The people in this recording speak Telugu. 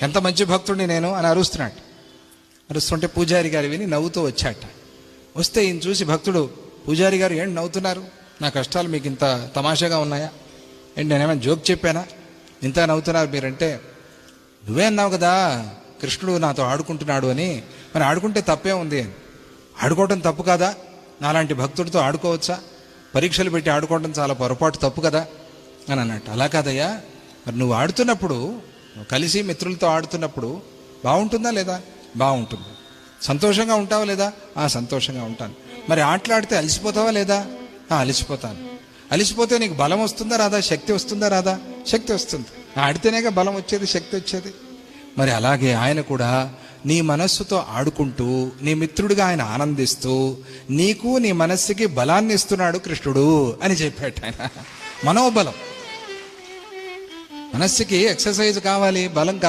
ఎంత మంచి భక్తుడిని నేను అని అరుస్తున్నాడు. అరుస్తుంటే పూజారి గారు విని నవ్వుతూ వచ్చాట. వస్తే ఈయన చూసి భక్తుడు, పూజారి గారు ఏంటి నవ్వుతున్నారు, నా కష్టాలు మీకు ఇంత తమాషాగా ఉన్నాయా ఏంటి, నేనేమైనా జోక్ చెప్పానా ఇంత నవ్వుతున్నారు మీరంటే, నువ్వే అన్నావు కదా కృష్ణుడు నాతో ఆడుకుంటున్నాడు అని, మరి ఆడుకుంటే తప్పే ఉంది అని. ఆడుకోవటం తప్పు కదా, నాలాంటి భక్తుడితో ఆడుకోవచ్చా, పరీక్షలు పెట్టి ఆడుకోవడం చాలా పొరపాటు, తప్పు కదా అని అన్నట్టు. అలా కాదయ్యా, మరి నువ్వు ఆడుతున్నప్పుడు, నువ్వు కలిసి మిత్రులతో ఆడుతున్నప్పుడు బాగుంటుందా లేదా, బాగుంటుంది. సంతోషంగా ఉంటావా లేదా, సంతోషంగా ఉంటాను. మరి ఆటలాడితే అలసిపోతావా లేదా, అలసిపోతాను. అలసిపోతే నీకు బలం వస్తుందా రాదా, శక్తి వస్తుందా రాదా, శక్తి వస్తుంది. ఆడితేనేగా బలం వచ్చేది, శక్తి వచ్చేది. మరి అలాగే ఆయన కూడా నీ మనస్సుతో ఆడుకుంటూ నీ మిత్రుడిగా ఆయన ఆనందిస్తూ నీకు నీ మనస్సుకి బలాన్ని ఇస్తున్నాడు కృష్ణుడు అని చెప్పాడు ఆయన. మనోబలం, మనస్సుకి ఎక్సర్సైజ్ కావాలి, బలం కావాలి.